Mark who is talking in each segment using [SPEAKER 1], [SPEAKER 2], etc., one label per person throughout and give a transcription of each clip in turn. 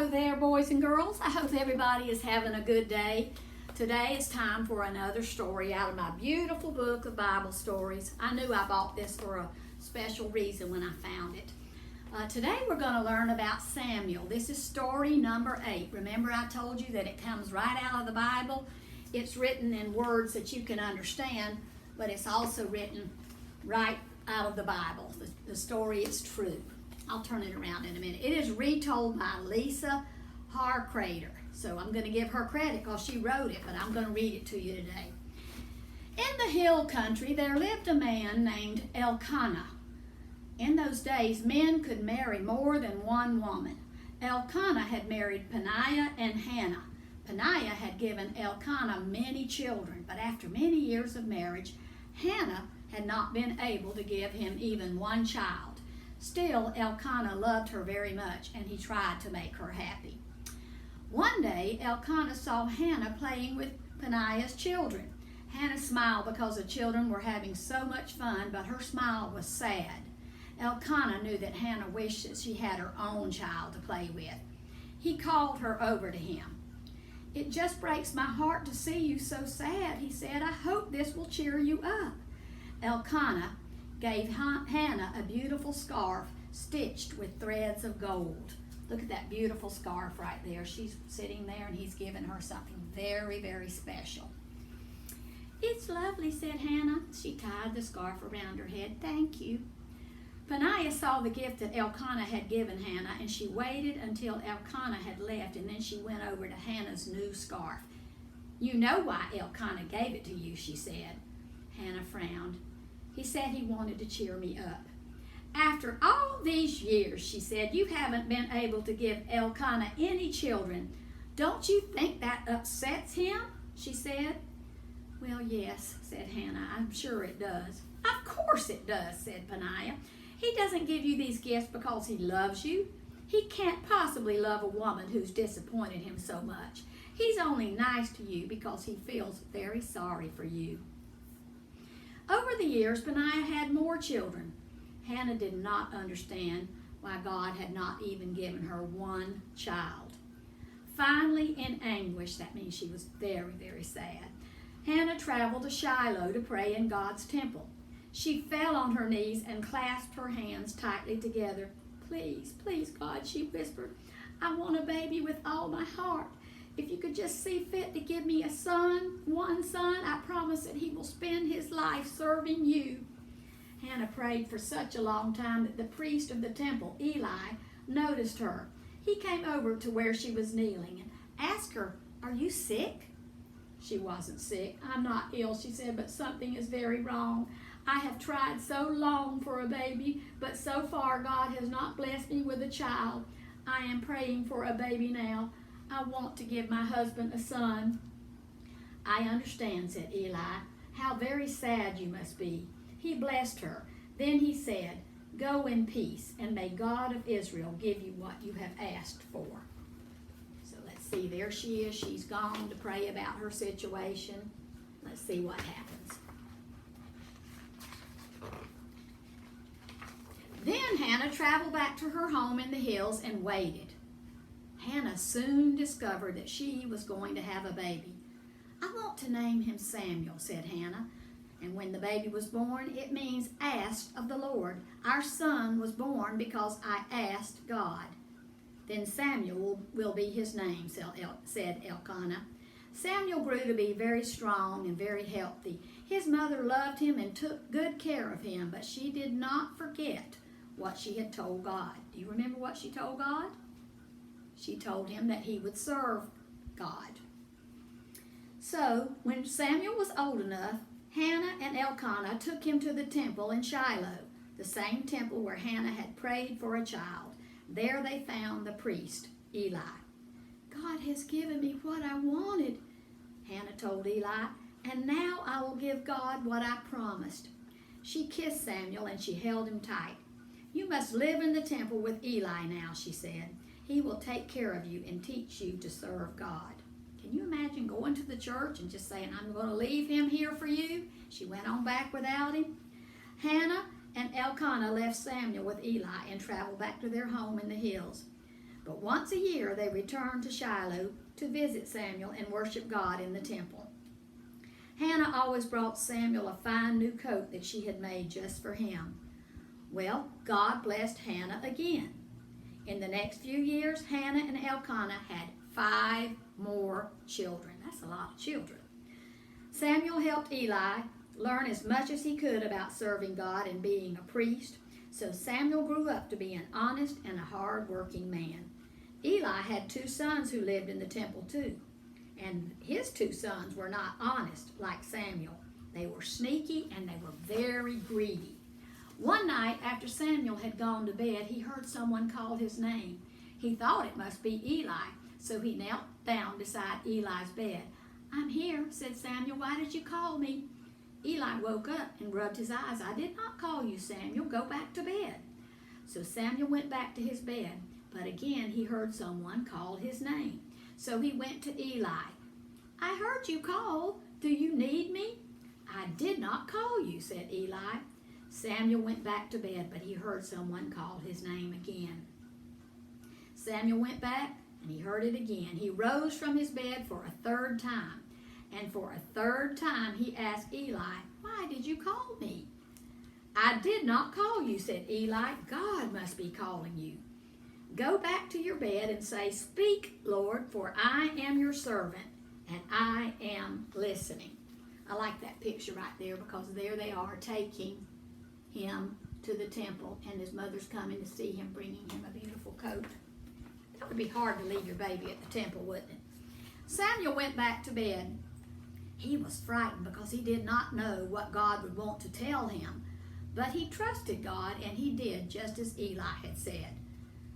[SPEAKER 1] Hello there, boys and girls. I hope everybody is having a good day. Today it's time for another story out of my beautiful book of Bible stories. I knew I bought this for a special reason when I found it. Today we're going to learn about Samuel. This is story number 8. Remember I told you that it comes right out of the Bible. It's written in words that you can understand, but it's also written right out of the Bible. The story is true. I'll turn it around in a minute. It is retold by Lisa Harcrater. So I'm going to give her credit because she wrote it, but I'm going to read it to you today. In the hill country, there lived a man named Elkanah. In those days, men could marry more than one woman. Elkanah had married Peninnah and Hannah. Peninnah had given Elkanah many children, but after many years of marriage, Hannah had not been able to give him even one child. Still, Elkanah loved her very much, and he tried to make her happy. One day, Elkanah saw Hannah playing with Peninnah's children. Hannah smiled because the children were having so much fun, but her smile was sad. Elkanah knew that Hannah wished that she had her own child to play with. He called her over to him. "It just breaks my heart to see you so sad," he said. "I hope this will cheer you up." Elkanah gave Hannah a beautiful scarf stitched with threads of gold. Look at that beautiful scarf right there. She's sitting there and he's giving her something very, very special. "It's lovely," said Hannah. She tied the scarf around her head. "Thank you." Peninnah saw the gift that Elkanah had given Hannah, and she waited until Elkanah had left, and then she went over to Hannah's new scarf. "You know why Elkanah gave it to you," she said. Hannah frowned. "He said he wanted to cheer me up." "After all these years," she said, "you haven't been able to give Elkanah any children. Don't you think that upsets him?" she said. "Well, yes," said Hannah, "I'm sure it does." "Of course it does," said Peninnah. "He doesn't give you these gifts because he loves you. He can't possibly love a woman who's disappointed him so much. He's only nice to you because he feels very sorry for you." Over the years, Peninnah had more children. Hannah did not understand why God had not even given her one child. Finally, in anguish, that means she was very, very sad, Hannah traveled to Shiloh to pray in God's temple. She fell on her knees and clasped her hands tightly together. "Please, please, God," she whispered, "I want a baby with all my heart. If you could just see fit to give me a son, one son, I promise that he will spend his life serving you." Hannah prayed for such a long time that the priest of the temple, Eli, noticed her. He came over to where she was kneeling and asked her, "Are you sick?" She wasn't sick. "I'm not ill," she said, "but something is very wrong. I have tried so long for a baby, but so far God has not blessed me with a child. I am praying for a baby now. I want to give my husband a son." "I understand," said Eli. "How very sad you must be." He blessed her. Then he said, "Go in peace, and may God of Israel give you what you have asked for." So let's see, there she is. She's gone to pray about her situation. Let's see what happens. Then Hannah traveled back to her home in the hills and waited. Hannah soon discovered that she was going to have a baby. "I want to name him Samuel," said Hannah. "And when the baby was born, it means asked of the Lord. Our son was born because I asked God. Then Samuel will be his name," said Elkanah. Samuel grew to be very strong and very healthy. His mother loved him and took good care of him, but she did not forget what she had told God. Do you remember what she told God? She told him that he would serve God. So, when Samuel was old enough, Hannah and Elkanah took him to the temple in Shiloh, the same temple where Hannah had prayed for a child. There they found the priest, Eli. "God has given me what I wanted," Hannah told Eli, "and now I will give God what I promised." She kissed Samuel and she held him tight. "You must live in the temple with Eli now," she said. "He will take care of you and teach you to serve God." Can you imagine going to the church and just saying, "I'm going to leave him here for you"? She went on back without him. Hannah and Elkanah left Samuel with Eli and traveled back to their home in the hills. But once a year they returned to Shiloh to visit Samuel and worship God in the temple. Hannah always brought Samuel a fine new coat that she had made just for him. Well, God blessed Hannah again. In the next few years, Hannah and Elkanah had 5 more children. That's a lot of children. Samuel helped Eli learn as much as he could about serving God and being a priest. So Samuel grew up to be an honest and a hard-working man. Eli had 2 sons who lived in the temple too. And his 2 sons were not honest like Samuel. They were sneaky and they were very greedy. One night after Samuel had gone to bed, he heard someone call his name. He thought it must be Eli, so he knelt down beside Eli's bed. "I'm here," said Samuel. "Why did you call me?" Eli woke up and rubbed his eyes. "I did not call you, Samuel. Go back to bed." So Samuel went back to his bed, but again he heard someone call his name. So he went to Eli. "I heard you call. Do you need me?" "I did not call you," said Eli. Samuel went back to bed, but he heard someone call his name again. Samuel went back, and he heard it again. He rose from his bed for a 3rd time, and for a 3rd time he asked Eli, "Why did you call me?" "I did not call you," said Eli. "God must be calling you. Go back to your bed and say, 'Speak, Lord, for I am your servant, and I am listening.'" I like that picture right there because there they are taking him to the temple, and his mother's coming to see him, bringing him a beautiful coat. That would be hard to leave your baby at the temple, wouldn't it? Samuel went back to bed. He was frightened because he did not know what God would want to tell him, but he trusted God, and he did just as Eli had said.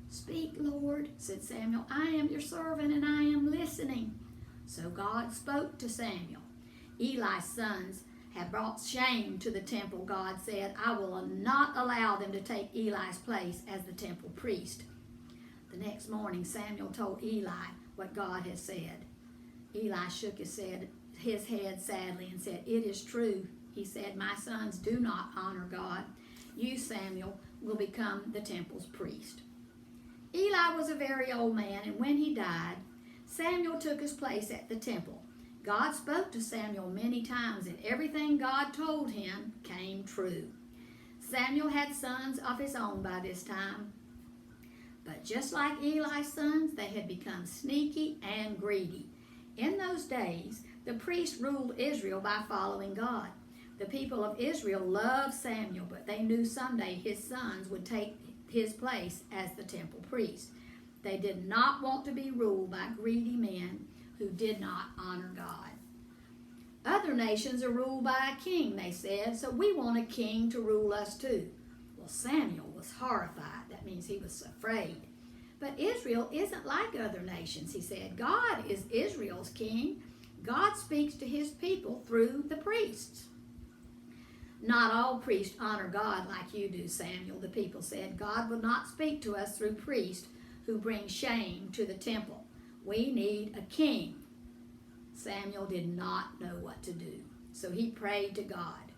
[SPEAKER 1] "Speak, Lord," said Samuel. "I am your servant, and I am listening." So God spoke to Samuel. "Eli's sons have brought shame to the temple," God said. "I will not allow them to take Eli's place as the temple priest." The next morning, Samuel told Eli what God had said. Eli shook his head sadly and said, "It is true." He said, "My sons do not honor God. You, Samuel, will become the temple's priest." Eli was a very old man, and when he died, Samuel took his place at the temple. God spoke to Samuel many times, and everything God told him came true. Samuel had sons of his own by this time, but just like Eli's sons, they had become sneaky and greedy. In those days, the priests ruled Israel by following God. The people of Israel loved Samuel, but they knew someday his sons would take his place as the temple priest. They did not want to be ruled by greedy men who did not honor God. "Other nations are ruled by a king," they said, "so we want a king to rule us too." Well, Samuel was horrified. That means he was afraid. "But Israel isn't like other nations," he said. "God is Israel's king. God speaks to his people through the priests." "Not all priests honor God like you do, Samuel," the people said. "God will not speak to us through priests who bring shame to the temple. We need a king." Samuel did not know what to do, so he prayed to God.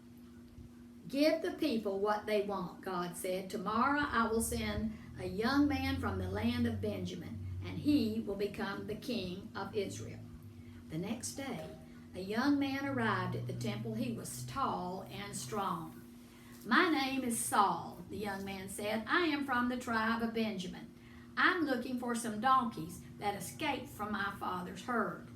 [SPEAKER 1] "Give the people what they want," God said. "Tomorrow I will send a young man from the land of Benjamin, and he will become the king of Israel." The next day, a young man arrived at the temple. He was tall and strong. "My name is Saul," the young man said. "I am from the tribe of Benjamin. I'm looking for some donkeys that escaped from my father's herd."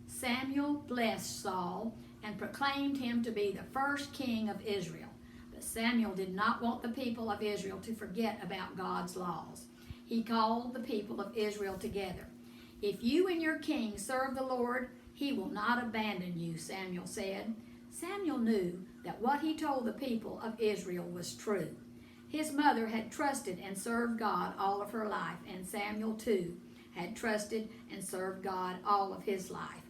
[SPEAKER 1] Samuel blessed Saul and proclaimed him to be the first king of Israel. But Samuel did not want the people of Israel to forget about God's laws. He called the people of Israel together. "If you and your king serve the Lord, he will not abandon you," Samuel said. Samuel knew that what he told the people of Israel was true. His mother had trusted and served God all of her life, and Samuel too had trusted and served God all of his life.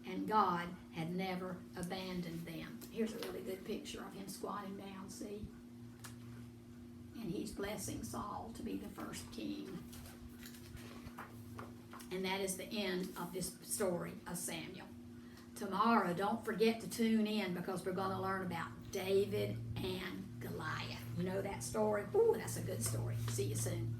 [SPEAKER 1] And God had never abandoned them. Here's a really good picture of him squatting down, see? And he's blessing Saul to be the first king. And that is the end of this story of Samuel. Tomorrow, don't forget to tune in because we're going to learn about David and Goliath. You know that story? Ooh, that's a good story. See you soon.